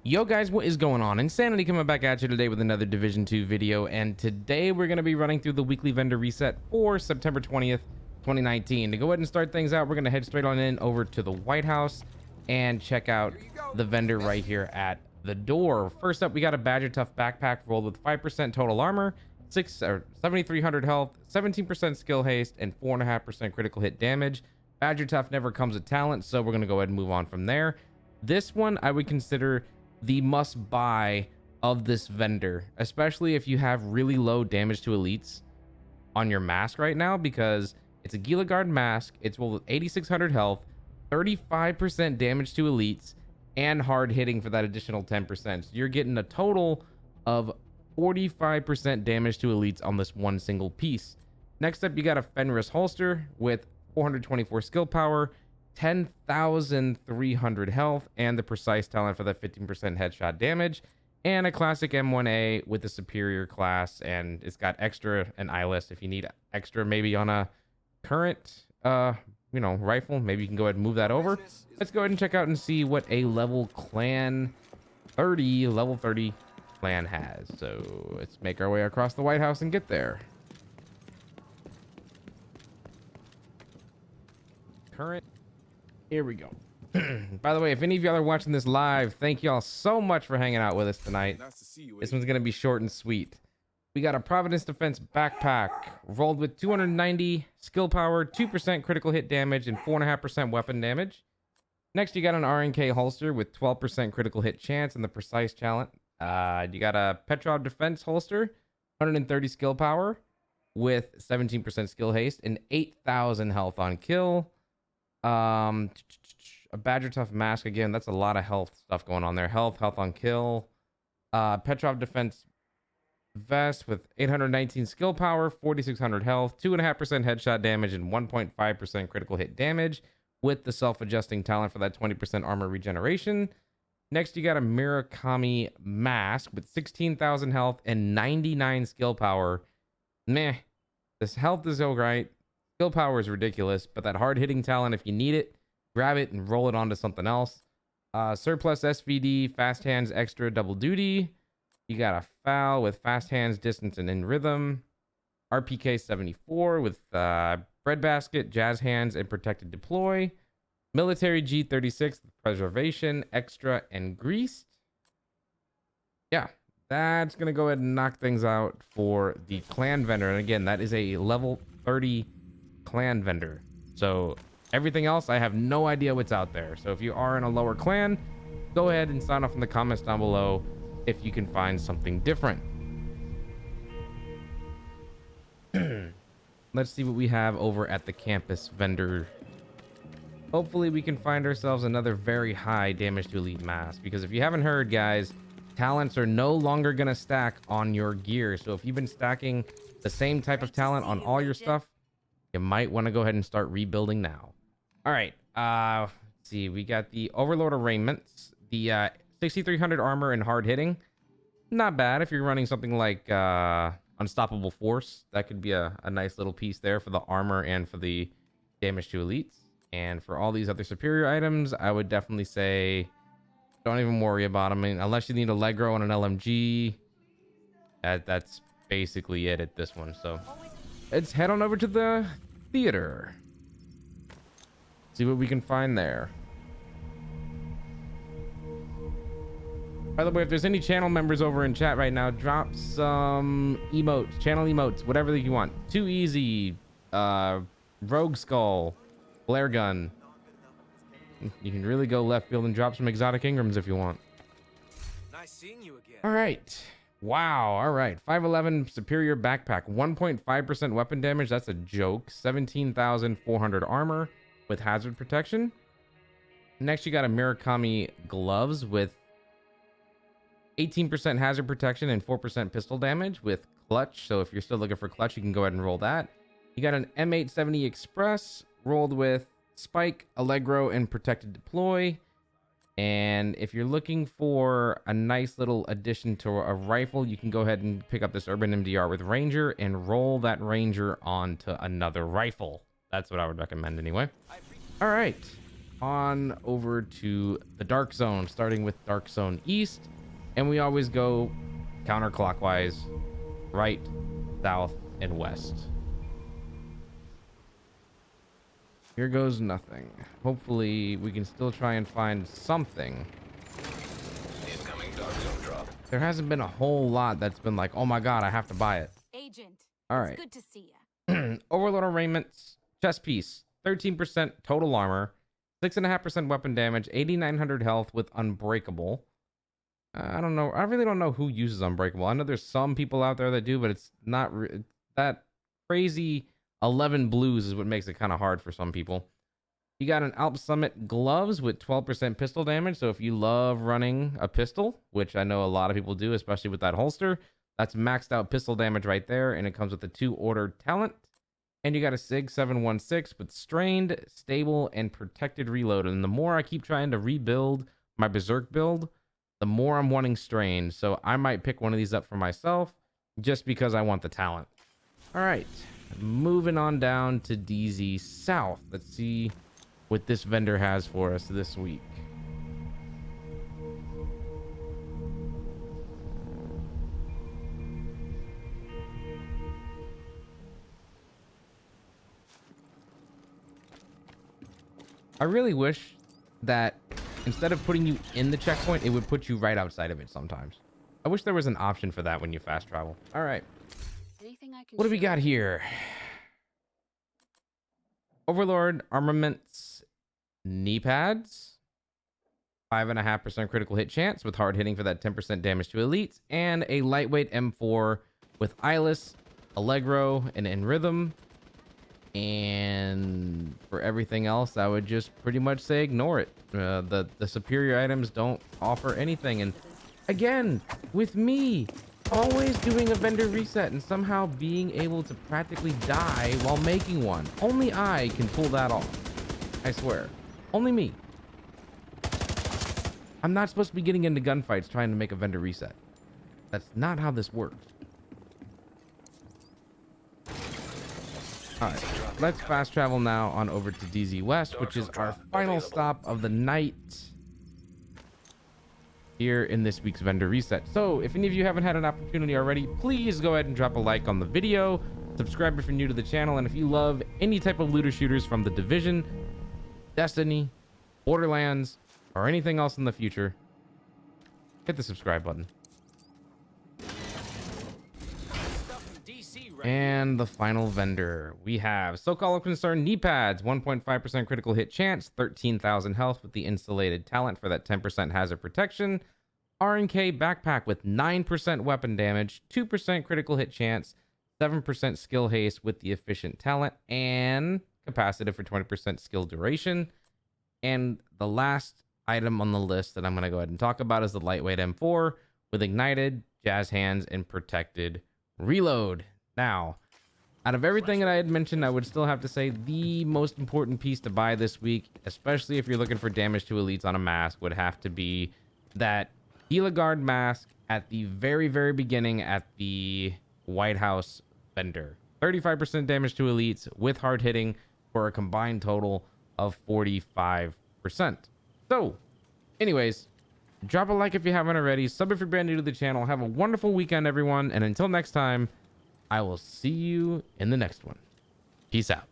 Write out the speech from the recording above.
Yo guys, what is going on? Insanity coming back at you today with another Division 2 video, and today we're going to be running through the weekly vendor reset for September 20th, 2019. To go ahead and start things out, we're going to head straight on in over to the White House and check out the vendor right here at the door. First up, we got a Badger Tough backpack rolled with 5% total armor, 7,300 health, 17% skill haste, and 4.5% critical hit damage. Badger Tough never comes with talent, so we're going to go ahead and move on from there. This one I would consider the must buy of this vendor, especially if you have really low damage to elites on your mask right now, because it's a Gila Guard mask. It's rolled with 8,600 health, 35% damage to elites, and hard hitting for that additional 10%. So you're getting a total of 45% damage to elites on this one single piece. Next up, you got a Fenris holster with 424 skill power, 10,300 health, and the precise talent for that 15% headshot damage, and a classic M1A with the superior class, and it's got extra and eyeless if you need extra maybe on a current rifle. Maybe you can go ahead and move that over. Let's go ahead and check out and see what a level 30 clan has. So let's make our way across the White House and get there. Current. Here we go. By the way, if any of y'all are watching this live, thank y'all so much for hanging out with us tonight. Nice to see you. This one's gonna be short and sweet. We got a Providence Defense backpack rolled with 290 skill power, 2% critical hit damage, and 4.5% weapon damage. Next, you got an RNK holster with 12% critical hit chance and the precise talent. You got a Petrov Defense holster, 130 skill power with 17% skill haste and 8,000 health on kill. A Badger Tough mask, again, that's a lot of health stuff going on there. Health on kill. Petrov Defense vest with 819 skill power, 4,600 health, 2.5% headshot damage, and 1.5% critical hit damage with the self-adjusting talent for that 20% armor regeneration. Next, you got a Murakami mask with 16,000 health and 99 skill power. Meh, this health is alright. Skill power is ridiculous, but that hard hitting talent, if you need it, grab it and roll it onto something else. Surplus SVD, fast hands, extra double duty. You got a foul with fast hands, distance, and in rhythm. RPK 74 with breadbasket, jazz hands, and protected deploy. Military G36 with preservation, extra, and greased. Yeah, that's gonna go ahead and knock things out for the clan vendor. And again, that is a level 30 clan vendor. So everything else, I have no idea what's out there. So if you are in a lower clan, go ahead and sign off in the comments down below if you can find something different. Let's see what we have over at the campus vendor. Hopefully we can find ourselves another very high damage to elite mask, because if you haven't heard, guys, talents are no longer going to stack on your gear. So if you've been stacking the same type of talent on all your stuff, you might want to go ahead and start rebuilding now. All right, let's see. We got the Overlord arraignments, the 6,300 armor and hard hitting. Not bad if you're running something like Unstoppable Force. That could be a nice little piece there for the armor and for the damage to elites. And for all these other superior items, I would definitely say don't even worry about them. I mean, unless you need a Allegro and an LMG, that's basically it at this one. So let's head on over to the theater. See what we can find there. By the way, if there's any channel members over in chat right now, drop some emotes, channel emotes, whatever you want. Too Easy, Rogue Skull, Flare Gun. You can really go left field and drop some exotic Ingrams if you want. Nice seeing you again. All right. Wow. All right. 511 superior backpack, 1.5% weapon damage. That's a joke. 17,400 armor with hazard protection. Next, you got a Murakami gloves with 18% hazard protection and 4% pistol damage with clutch. So if you're still looking for clutch, you can go ahead and roll that. You got an M870 Express rolled with spike, Allegro, and protected deploy. And if you're looking for a nice little addition to a rifle, you can go ahead and pick up this Urban MDR with Ranger and roll that Ranger onto another rifle. That's what I would recommend anyway. All right. on over to the Dark Zone, starting with Dark Zone East. And we always go counterclockwise, right, south, and west. Here goes nothing. Hopefully we can still try and find something. Incoming Dark Zone drop. There hasn't been a whole lot that's been like, oh my god, I have to buy it. Agent. All It's right. good to see ya. Overlord armaments, chest piece, 13% total armor, 6.5% weapon damage, 8,900 health with unbreakable. I don't know. I really don't know who uses unbreakable. I know there's some people out there that do, but it's not that crazy. 11 blues is what makes it kind of hard for some people. You got an Alp Summit gloves with 12% pistol damage. So if you love running a pistol, which I know a lot of people do, especially with that holster, that's maxed out pistol damage right there. And it comes with a 2-order talent. And you got a SIG 716 with strained, stable, and protected reload. And the more I keep trying to rebuild my Berserk build, the more I'm wanting strained. So I might pick one of these up for myself just because I want the talent. All right. Moving on down to DZ South. Let's see what this vendor has for us this week. I really wish that instead of putting you in the checkpoint, it would put you right outside of it sometimes. I wish there was an option for that when you fast travel. All right. Anything I can What do we show got you? here? Overlord armaments, knee pads, 5.5% critical hit chance with hard hitting for that 10% damage to elites, and a lightweight M4 with Eyeless, Allegro, and In Rhythm. And for everything else, I would just pretty much say ignore it. The superior items don't offer anything. And again, with me always doing a vendor reset and somehow being able to practically die while making one. Only I can pull that off. I swear. Only me. I'm not supposed to be getting into gunfights trying to make a vendor reset. That's not how this works. All right, let's fast travel now on over to DZ West, which is our final stop of the night here in this week's vendor reset. So if any of you haven't had an opportunity already, please go ahead and drop a like on the video, subscribe if you're new to the channel, and if you love any type of looter shooters from The Division, Destiny, Borderlands, or anything else in the future, hit the subscribe button. Stuff from DC right And the final vendor, we have So-Called Concern knee pads, 1.5% critical hit chance, 13,000 health with the insulated talent for that 10% hazard protection. RNK backpack with 9% weapon damage, 2% critical hit chance, 7% skill haste with the efficient talent, and capacitive for 20% skill duration. And the last item on the list that I'm going to go ahead and talk about is the lightweight M4 with ignited, jazz hands, and protected reload. Now, out of everything that I had mentioned, I would still have to say the most important piece to buy this week, especially if you're looking for damage to elites on a mask, would have to be that Helaguard mask at the very, very beginning at the White House vendor. 35% damage to elites with hard hitting for a combined total of 45%. So, anyways, drop a like if you haven't already. Sub if you're brand new to the channel. Have a wonderful weekend, everyone. And until next time, I will see you in the next one. Peace out.